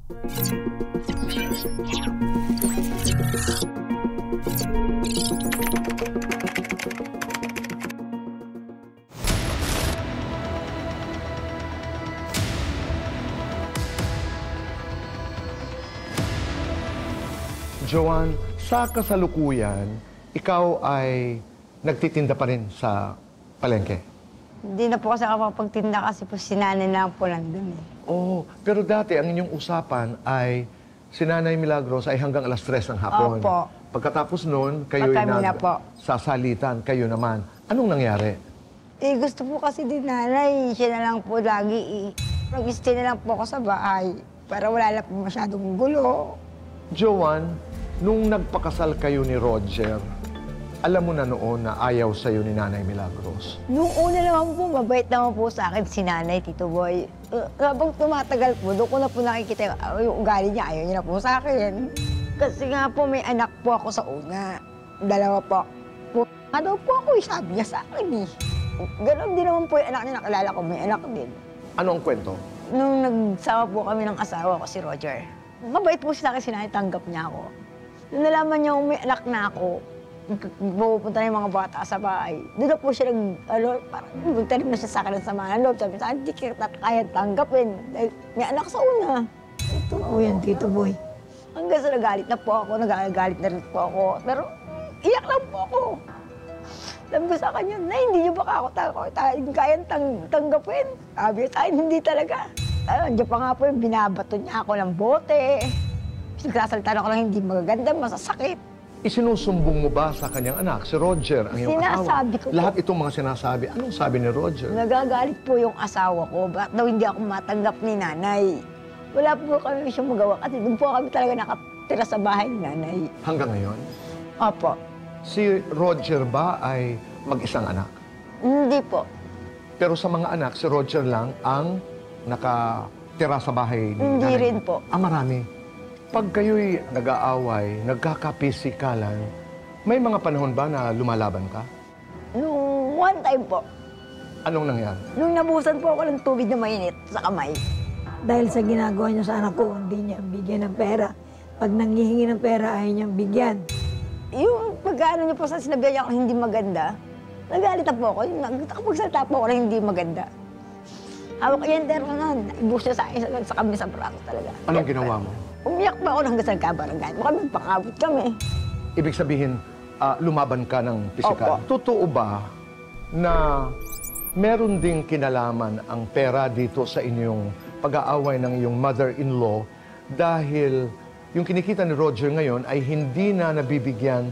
Joanne, sa kasalukuyan, ikaw ay nagtitinda pa rin sa palengke? Hindi na po kasi ako makapagtinda kasi po si nanay na po nandun eh. Oh, pero dati ang inyong usapan ay si Nanay Milagros ay hanggang alas 3 ng hapon. Opo. Pagkatapos noon, kayo'y Kami na po. sasalitan, kayo naman. Anong nangyari? Eh gusto po kasi din nanay, siya na lang po lagi Nag-stay na lang po ako sa bahay para wala na po masyadong gulo. Joanne, nung nagpakasal kayo ni Roger, alam mo na noon na ayaw sa'yo ni Nanay Milagros. Nung una naman po, mabait naman po sa akin si nanay, Tito Boy. Habang tumatagal po, doon ko na po nakikita yung ugali niya, ayaw niya na po sa akin. Kasi nga po, may anak po ako sa una. Dalawa po. Daw po ako, sabi niya sa akin eh. Ganon din naman po yung anak niya, nakilala ko, may anak din. Ano ang kwento? Nung nagsama po kami ng asawa ko, si Roger, mabait po siya sa akin, si nanay, tanggap niya ako. Nung nalaman niya kung may anak na ako, pupunta na yung mga bata sa bahay. Doon na po siya parang magtanim na siya sa akin ng sama ng loob. Sabi sa akin, hindi kita kaya tanggapin. Dahil may anak sa una. Ito po yan, Tito Boy. Hanggang sa nagalit na po ako, nagagalit na rin po ako. Pero iyak lang po ako. Sabi ko sa kanya, na hindi niyo ba ako kayang tanggapin? Sabi sa akin, hindi talaga. Andiyan pa nga po yung binabato niya ako ng bote. Nagsasalita ako lang hindi magaganda, masasakit. Isinusumbong mo ba sa kanyang anak, si Roger, ang iyong asawa? Sinasabi ko po. Lahat itong mga sinasabi, anong sabi ni Roger? Nagagalit po yung asawa ko. Bakit daw hindi ako matanggap ni nanay? Wala po kami siyang magawa kasi doon po kami talaga nakatira sa bahay ni nanay. Hanggang ngayon? Opo. Si Roger ba ay mag-isang anak? Hindi po. Pero sa mga anak, si Roger lang ang nakatira sa bahay ni Hindi nanay? rin po. Ah, marami. Pag kayo'y nag-aaway, nagkakapisikalan, may mga panahon ba na lumalaban ka? Nung one time po, Anong nangyari? nung nabusan po ako ng tubig na mainit sa kamay. Dahil sa ginagawa niya sa anak ko, hindi niya bigyan ng pera. Pag nanghihingi ng pera, ayaw niyang bigyan. Yung pagkaano niyo po sa sinabi niya ako hindi maganda, nagalit na po ako. Nakapagsalita po ako na hindi maganda. Hawak ko yung termo nun, ibus niya sa akin sa kami sa braso talaga. Anong ginawa mo? Umiyak pa ako hanggang sa nagkabarangay. Baka magpakabot kami. Ibig sabihin, lumaban ka ng pisikal. Opo. Totoo ba na meron ding kinalaman ang pera dito sa inyong pag-aaway ng iyong mother-in-law dahil yung kinikita ni Roger ngayon ay hindi na nabibigyan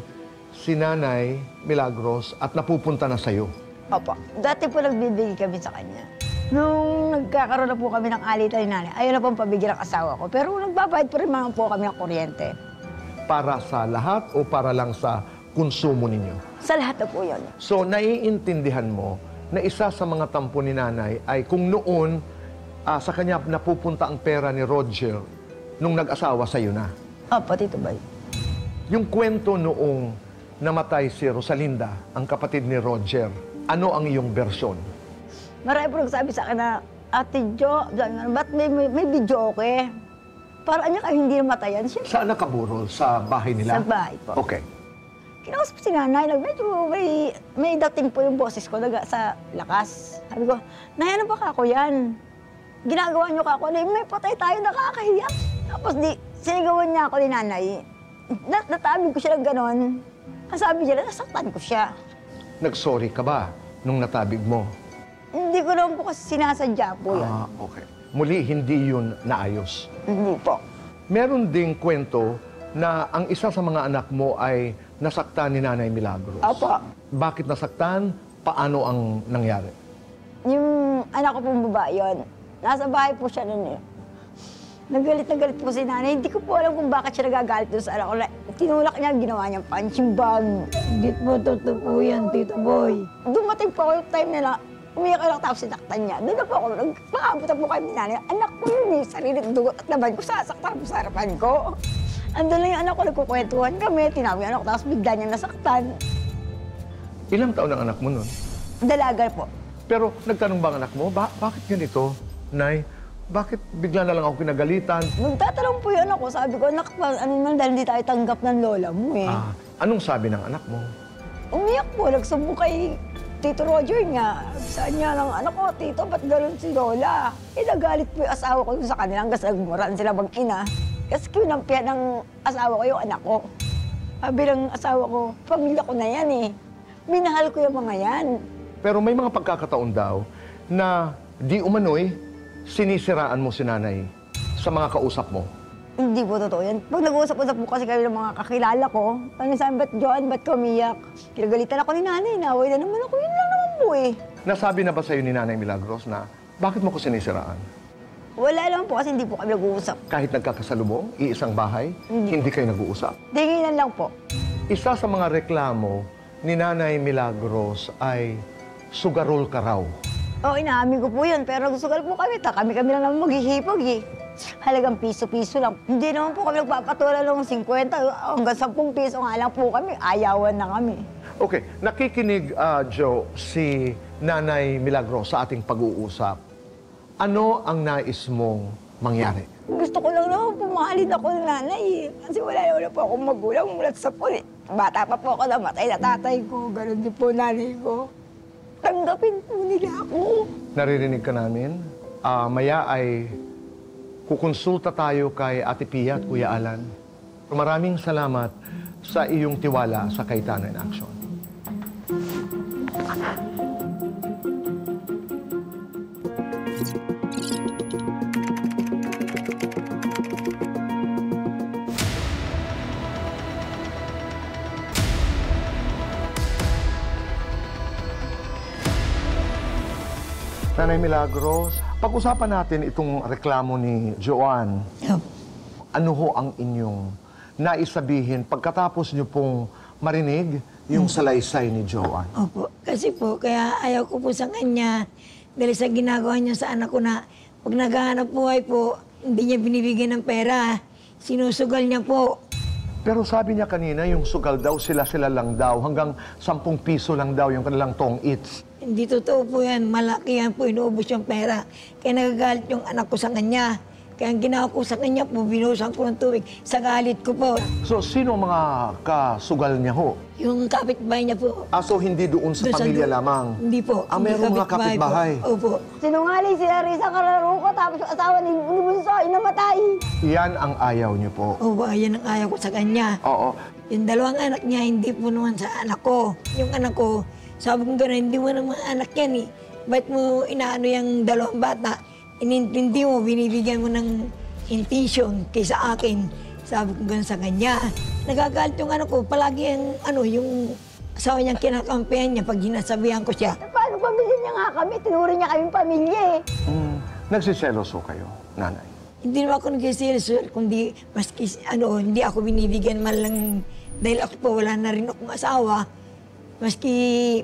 si Nanay Milagros at napupunta na sa'yo? Opo. Dati po nagbibigay kami sa kanya. Nung nagkakaroon na po kami ng alitan ni nanay, ayaw na pong pabigyan ang asawa ko. Pero nagbabayad po rin mga po kami ng kuryente. Para sa lahat o para lang sa konsumo ninyo? Sa lahat na po yun. So, naiintindihan mo na isa sa mga tampo ni Nanay ay kung noon sa kanya napupunta ang pera ni Roger nung nag-asawa sa'yo na. Opo, Tito Boy. Yung kwento noong namatay si Rosalinda, ang kapatid ni Roger, ano ang iyong bersyon? Marami po nagsabi sa akin na, Ate Jo, ba't may video okay? Parang niya kayo hindi namatayan siya. Saan nakaburol? Sa bahay nila? Sa bahay po. Okay. Kinausap si nanay, medyo may dating po yung boses ko sa lakas. Sabi ko, Nay, ano ba kako yan? Ginagawa niyo kako, may patay tayo, nakakahiya. Tapos sinigawan niya ako ni nanay. Natabig ko siya ng ganon. Ang sabi niya, nasaktan ko siya. Nag-sorry ka ba nung natabig mo? Hindi ko naman po kasi sinasadya po yun. Ah, okay. Muli, hindi yun naayos. Hindi po. Meron ding kwento na ang isa sa mga anak mo ay nasaktan ni Nanay Milagros. Opo. Bakit nasaktan? Paano ang nangyari? Yung anak ko pong babae yun, nasa bahay po siya nun eh. Nagalit na galit po si nanay. Hindi ko po alam kung bakit siya nagagalit doon sa anak ko. Tinulak niya, ginawa niyang punching bag. Hindi po totoo po yan, Tito Boy. Dumating po ako yung time nila, umiyak lang tapos sinaktan niya. Doon na po ako, nagpakabot na po kayo ni nanay. Anak ko yun eh, sarili dugot at laban ko, sasaktan mo sa harapan ko. Andun lang yung anak ko, nagkukwentuhan kami, tinawag yung anak ko, tapos bigla niya nasaktan. Ilang taon ang anak mo nun? Dalaga po. Pero nagtanong ba ang anak mo, bakit ganito, Nay? Bakit bigla na lang ako kinagalitan? Nagtatanong po yung anak ko, sabi ko, anak, ano man dahil hindi tayo tanggap ng lola mo eh. Anong sabi ng anak mo? Umiyak po, nagsumbong kay Tito Roger nga. Saan niya ng anak ko, Tito, ba't ganun si Lola? Eh, nagalit po yung asawa ko sa kanila hanggang sa nagmuraan sila mag-ina. Kasi kinampiyan ng asawa ko yung anak ko. Sabi ng asawa ko, pamilya ko na yan eh. Minahal ko yung mga yan. Pero may mga pagkakataon daw na di umano'y sinisiraan mo si nanay sa mga kausap mo. Hindi po totoo yan. Pag nag-uusap-usap po kasi kami ng mga kakilala ko, tanong sa akin, ba't Joan, ba't ka umiyak? Kinagalitan ako ni nanay, naway na naman ako, yun lang naman po eh. Nasabi na ba sa'yo ni Nanay Milagros na bakit mo ko sinisiraan? Wala naman po kasi hindi po kami nag-uusap. Kahit nagkakasalubong, iisang bahay, hindi kayo nag-uusap. Tinginan lang po. Isa sa mga reklamo ni Nanay Milagros ay sugarol ka raw. Oo, inaamin ko po yun, pero nagsusugal po kami. Kami lang naman maghihipag eh. Halagang piso-piso lang. Hindi naman po kami nagpapatula ng 50, hanggang 10 piso nga lang po kami. Ayawan na kami. Okay, nakikinig, Joe, si Nanay Milagros sa ating pag-uusap. Ano ang nais mong mangyari? Gusto ko lang naman pumahalin ako ng nanay eh. Kasi wala po akong magulang mulat sa pool eh. Bata pa po ako, namatay na tatay ko. Ganon din po nanay ko. Tanggapin po nila ako. Naririnig ka namin? Maya ay kukonsulta tayo kay Ate Pia at Kuya Alan. Maraming salamat sa iyong tiwala sa Cayetano in Action. Nanay Milagros, pag-usapan natin itong reklamo ni Joan. Ano ho ang inyong naisabihin pagkatapos niyo pong marinig yung salaysay ni Joan? Opo. Kasi po, kaya ayaw ko po sa kanya dahil sa ginagawa niya sa anak ko na pag naghahanap buhay po, hindi niya binibigyan ng pera. Sinusugal niya po. Pero sabi niya kanina, yung sugal daw, sila-sila lang daw. Hanggang 10 piso lang daw yung kanilang tong eats. Hindi totoo po yan. Malaki yan po, inuubos yung pera. Kaya nagagalit yung anak ko sa kanya. Kaya ang ginawa ko sa kanya po, binuhusan ko ng tubig sa galit ko po. So, sino ang mga kasugal niya ho? Yung kapitbahay niya po. So hindi doon sa Doon pamilya do- lamang? Hindi po. Ah, meron mga kapitbahay? Po. Opo. Sinungaling sila Risa Cararuco, tapos yung asawa ni Bunso, inamatay. Yan ang ayaw niyo po. Opo, yan ang ayaw ko sa kanya. Oo. Yung dalawang anak niya, hindi po naman sa anak ko. Yung anak ko, sabi ko gano'n, hindi mo naman anak yan eh. Ba't mo inaano yung dalawang bata? Inintindi mo, binibigyan mo ng intention kaysa akin. Sabi ko gano'n sa kanya. Nagagalit yung anak ko, palagi yung asawa niyang kinakampihan niya pag hinasabihan ko siya. Paano pamilya niya nga kami? Tinuring niya kaming pamilya eh. Nagsiselos ho kayo, nanay? Hindi naman ako nag-sales, kundi maski hindi ako binibigyan man lang dahil ako po wala na rin akong asawa. Maski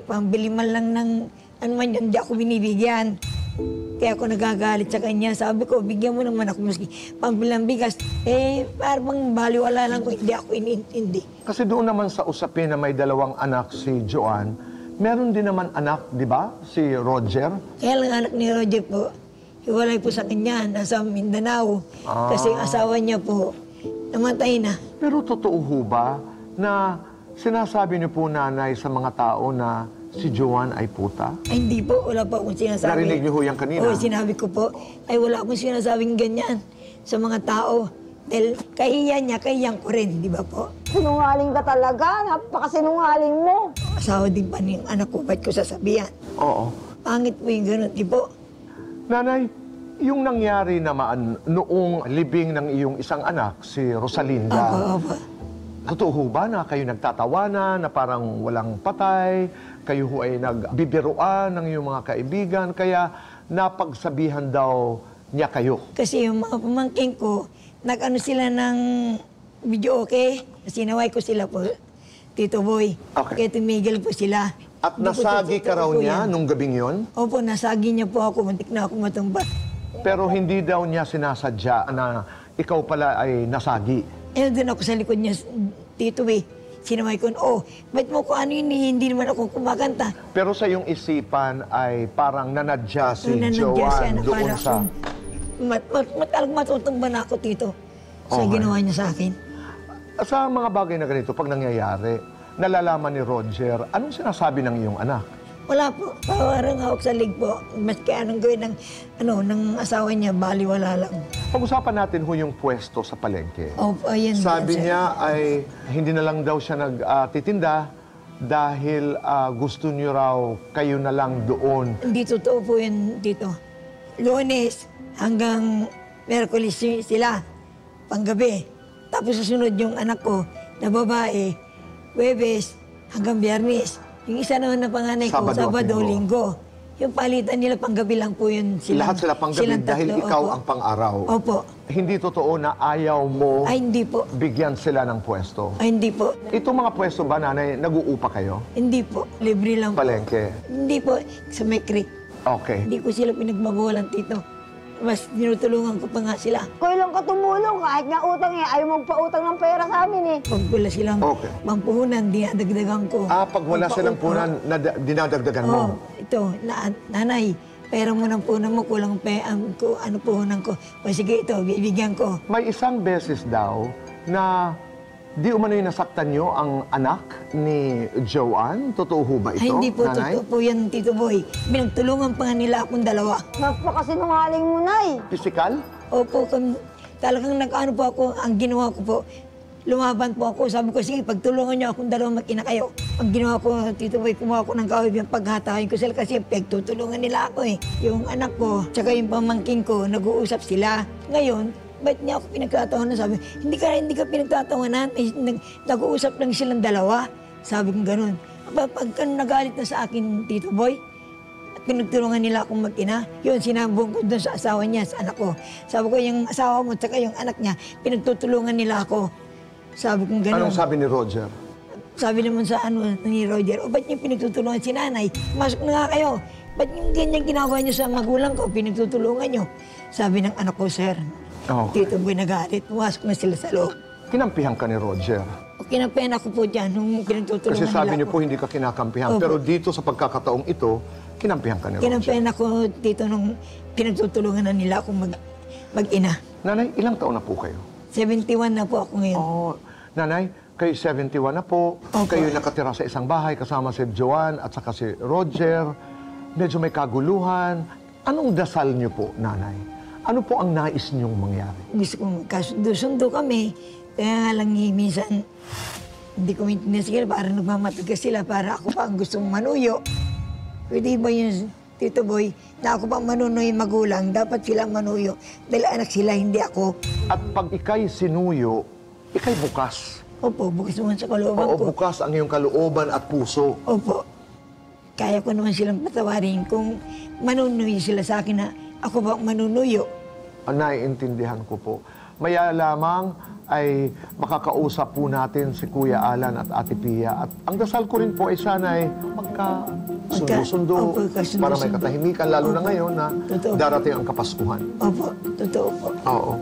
pambili man lang ng man yan, hindi ako binibigyan. Kaya ako nagagalit sa kanya. Sabi ko, bigyan mo naman ako maski pambili ng bigas. Parang baliwala lang ko, hindi ako iniintindi. Kasi doon naman sa usapin na may dalawang anak si Joan, meron din naman anak, di ba? Si Roger. Kaya lang anak ni Roger po, hiwalay po sa kanya, nasa Mindanao. Kasi yung asawa niya po, namatay na. Pero totoo ho ba na sinasabi niyo po, nanay, sa mga tao na si Joan ay puta? Ay, hindi po, wala po akong sinasabi. Narinig niyo ho yan kanina? Oo, sinabi ko po, ay wala akong sinasabing ganyan sa mga tao. Dahil kahiyan niya, kahiyan ko rin, di ba po? Sinungaling ka talaga, napakasinungaling mo. Asawa din pa niyang anak ko, ba't ko sasabihan? Oo. Pangit po yung gano'n, di po? Nanay, yung nangyari naman noong libing ng iyong isang anak, si Rosalinda, Opo. totoo ho ba na kayo nagtatawanan, na parang walang patay, kayo ho ay nagbibiruan ng iyong mga kaibigan, kaya napagsabihan daw niya kayo? Kasi yung mga pamangking ko, nag-ano sila ng video okay. Sinaway ko sila po, Tito Boy. Okay. Kaya tumigil po sila. At Hindi po nasagi ka totoo raw po niya yan. nung gabing yon? Opo, nasagi niya po ako, muntik na ako matumba. Pero hindi daw niya sinasadya na ikaw pala ay nasagi. Doon ako sa likod niya, Tito eh. Sinamay ko, ba't mo ko ano yun, hindi naman ako kumakanta. Pero sa iyong isipan ay parang nanadya si Nanadya siya Joan na doon parang sa... Talagang matutumba na ako, Tito, sa Okay. ginawa niya sa akin. Sa mga bagay na ganito, pag nangyayari, nalalaman ni Roger, anong sinasabi ng iyong anak? Wala po. Parang hawak sa lig po. Maski anong gawin ng asawa niya, baliwala lang. Pag-usapan natin ho yung pwesto sa palengke. Opo, ayan. Sabi sir. niya ay hindi na lang daw siya nagtitinda dahil gusto niyo raw kayo na lang doon. Hindi totoo po yun, Tito. Lunes hanggang Merkulis sila, panggabi. Tapos susunod yung anak ko na babae, Huwebes hanggang Biyernes. Yung isa naman na panganay ko, Sabado, Sabado, Linggo. Yung palitan nila panggabi lang po yun. Lahat sila panggabi silang dahil tatlo, ikaw opo. ang pang-araw. Opo. Hindi totoo na ayaw mo Ay, hindi po. bigyan sila ng pwesto. Ay, hindi po. Itong mga pwesto ba, nanay, nag-uupa kayo? Hindi po. Libre lang po. Palengke. Hindi po. Sa may creek. Okay. Hindi ko sila pinagbabawalan, Tito. Mas tinutulungan ko pa nga sila. Kailan ka tumulong? Kahit nga utang ayaw magpautang ng pera sa amin eh. Pag wala silang Okay. pampuhunan, dinadagdagan ko. Pag wala silang punan, dinadagdagan mo. Ito, nanay, pera mo ng punan mo, kulang ko, ano puhunan ko. O sige, ito, bibigyan ko. May isang beses daw na di umano'y nasaktan nyo ang anak ni Joanne. Totoo ho ba ito, Ay, hindi po, nanay? totoo po yan, Tito Boy. Pinagtulungan pa nga nila akong dalawa. Napakasinungaling mo, Nay. Physical? Opo, talagang nag-ano po ako, ang ginawa ko po, lumaban po ako. Sabi ko, sige, pagtulungan niyo akong dalawa mag-ina kayo. Ang ginawa ko, Tito Boy, kumuha ko ng kawib yung paghatakin ko sila kasi pagtutulungan nila ako eh. Yung anak ko, tsaka yung pamangking ko, nag-uusap sila. Ngayon, ba't niya ako pinagtatawanan? Sabi, hindi ka pinagtatawanan. Nag-uusap lang silang dalawa. Sabi ko gano'n. Pagka nagalit na sa akin, Tito Boy, at pinagtulungan nila akong mag-ina, yun, sinabong ko doon sa asawa niya, sa anak ko. Sabi ko, yung asawa mo, tsaka yung anak niya, pinagtutulungan nila ako. Sabi ko gano'n. Anong sabi ni Roger? Sabi naman sa ni Roger, ba't niyo pinagtutulungan si nanay? Masok na nga kayo. Ba't yung ganyan ginagawa niyo sa magulang ko, pinagtutulungan niyo? Sabi ng anak ko, sir. Okay. Tito Boy nagalit, pumasok na sila sa loob. Kinampihan ka ni Roger. O kinapayan ako po dyan nung pinagtutulungan Kasi sabi niyo nila po ako. hindi ka kinakampihan. Opo. Pero dito sa pagkakataong ito, kinampihan ka ni Roger. Kinapayan ako dito nung pinagtutulungan na nila akong mag-ina. Nanay, ilang taon na po kayo? 71 na po ako ngayon. Oh, nanay, kayo 71 na po. Opo. Kayo nakatira sa isang bahay kasama si Joanne at saka si Roger. Medyo may kaguluhan. Anong dasal niyo po, nanay? Ano po ang nais niyong mangyari? Gusto kong magkasundo-sundo kami. Kaya nga lang minsan, hindi ko maintindihan sila, parang nagmamatigas sila para ako pa ang gustong manuyo. Pwede ba yun, Tito Boy, na ako pa manunoy magulang, dapat sila manuyo. Dahil anak sila, hindi ako. At pag ikay sinuyo, ikay bukas. Opo, bukas naman sa kalooban Oo, ko. bukas ang iyong kalooban at puso. Opo. Kaya ko naman silang patawarin kung manunuyo sila sa akin na ako ba ang manunuyo. Naiintindihan ko po. Maya lamang ay makakausap po natin si Kuya Alan at Ate Pia. At ang dasal ko rin po ay sana ay magka-sundo-sundo Opo, magkasundo-sundo. para may katahimikan, lalo na Opo. ngayon na Totoo. darating ang Kapaskuhan. Opo, totoo po. Oo.